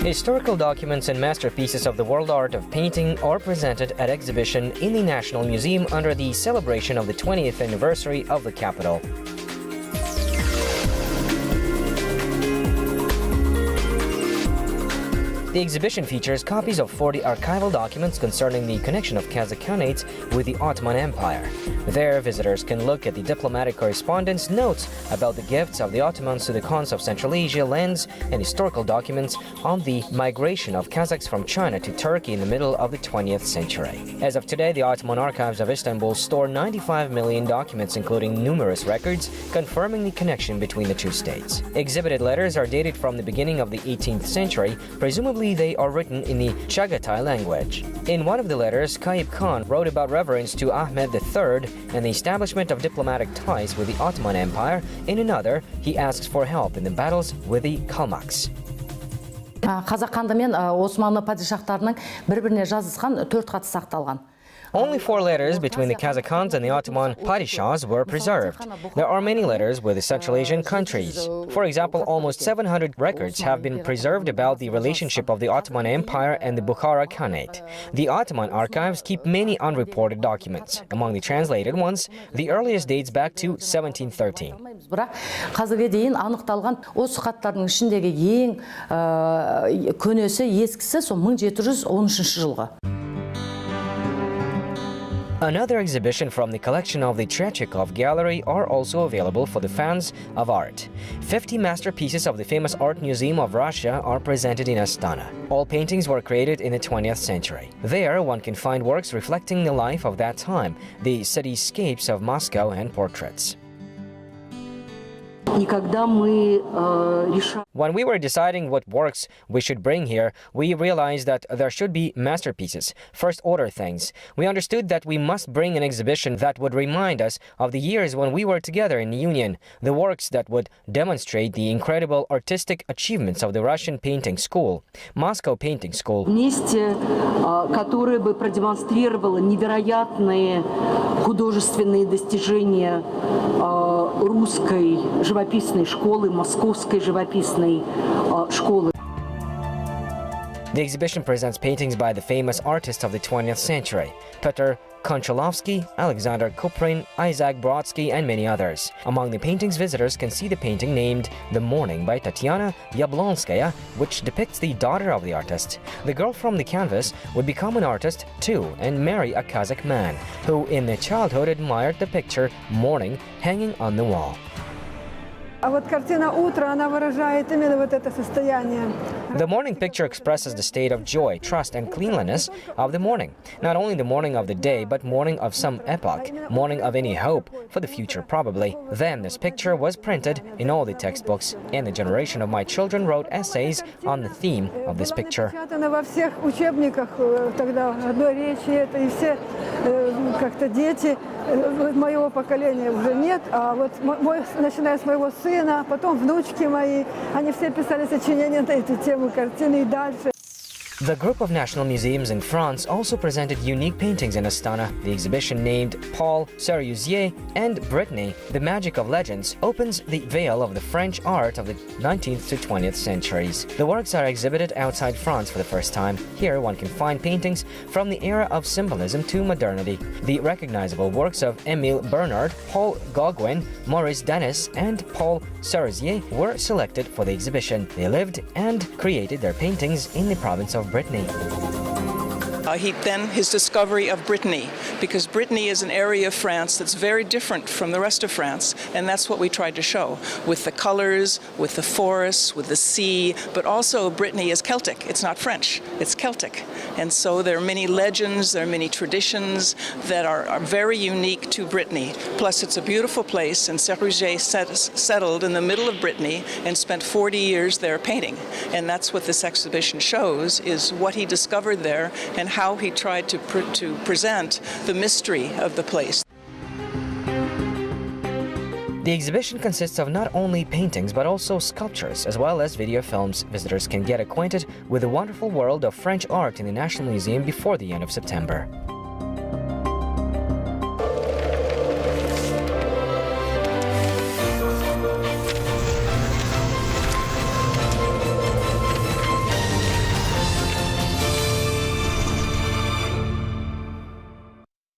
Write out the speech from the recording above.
Historical documents and masterpieces of the world art of painting are presented at exhibition in the National Museum under the celebration of the 20th anniversary of the capital. The exhibition features copies of 40 archival documents concerning the connection of Kazakh Khanates with the Ottoman Empire. There, visitors can look at the diplomatic correspondence, notes about the gifts of the Ottomans to the Khans of Central Asia, lands, and historical documents on the migration of Kazakhs from China to Turkey in the middle of the 20th century. As of today, the Ottoman archives of Istanbul store 95 million documents, including numerous records confirming the connection between the two states. Exhibited letters are dated from the beginning of the 18th century, presumably they are written in the Chagatai language. In one of the letters, Kayib Khan wrote about reverence to Ahmed III and the establishment of diplomatic ties with the Ottoman Empire. In another, he asks for help in the battles with the Kalmyks. Қазақ хандығы мен Османлы падишахтарының бір-біріне жазысқан 4 хаты сақталған. Only 4 letters between the Kazakh Khans and the Ottoman Padishahs were preserved. There are many letters with the Central Asian countries. For example, almost 700 records have been preserved about the relationship of the Ottoman Empire and the Bukhara Khanate. The Ottoman archives keep many unreported documents. Among the translated ones, the earliest dates back to 1713. Қазірге дейін анықталған осы хаттардың ішіндегі ең көнесі, ескісі сол 1713 жылғы. Another exhibition from the collection of the Tretyakov Gallery are also available for the fans of art. 50 masterpieces of the famous Art Museum of Russia are presented in Astana. All paintings were created in the 20th century. There, one can find works reflecting the life of that time, the cityscapes of Moscow and portraits. When we were deciding what works we should bring here, we realized that there should be masterpieces, first-order things. We understood that we must bring an exhibition that would remind us of the years when we were together in the Union, the works that would demonstrate the incredible artistic achievements of the Russian painting school, Moscow Painting School. Месте, которое бы продемонстрировало невероятные художественные достижения русской живописной школы, московской живописной школы. The exhibition presents paintings by the famous artists of the 20th century, Petr Konchalovsky, Alexander Kuprin, Isaac Brodsky, and many others. Among the paintings, visitors can see the painting named The Morning by Tatiana Yablonskaya, which depicts the daughter of the artist. The girl from the canvas would become an artist too and marry a Kazakh man, who in their childhood admired the picture Morning hanging on the wall. The morning picture expresses the state of joy, trust, and cleanliness of the morning. Not only the morning of the day, but morning of some epoch, morning of any hope for the future, probably. Then this picture was printed in all the textbooks, and the generation of my children wrote essays on the theme of this picture. Моего поколения уже нет, а вот начиная с моего сына, потом внучки мои, они все писали сочинения на эту тему, картины и дальше. The group of national museums in France also presented unique paintings in Astana. The exhibition named Paul Seruzier and Brittany, The Magic of Legends, opens the veil of the French art of the 19th to 20th centuries. The works are exhibited outside France for the first time. Here one can find paintings from the era of symbolism to modernity. The recognizable works of Émile Bernard, Paul Gauguin, Maurice Denis, and Paul Seruzier were selected for the exhibition. They lived and created their paintings in the province of Brittany. His discovery of Brittany, because Brittany is an area of France that's very different from the rest of France, and that's what we tried to show, with the colors, with the forests, with the sea, but also Brittany is Celtic. It's not French, it's Celtic. And so there are many legends, there are many traditions that are very unique to Brittany. Plus it's a beautiful place, and Seruzier settled in the middle of Brittany and spent 40 years there painting. And that's what this exhibition shows, is what he discovered there and how he tried to present the mystery of the place. The exhibition consists of not only paintings but also sculptures as well as video films. Visitors can get acquainted with the wonderful world of French art in the National Museum before the end of September.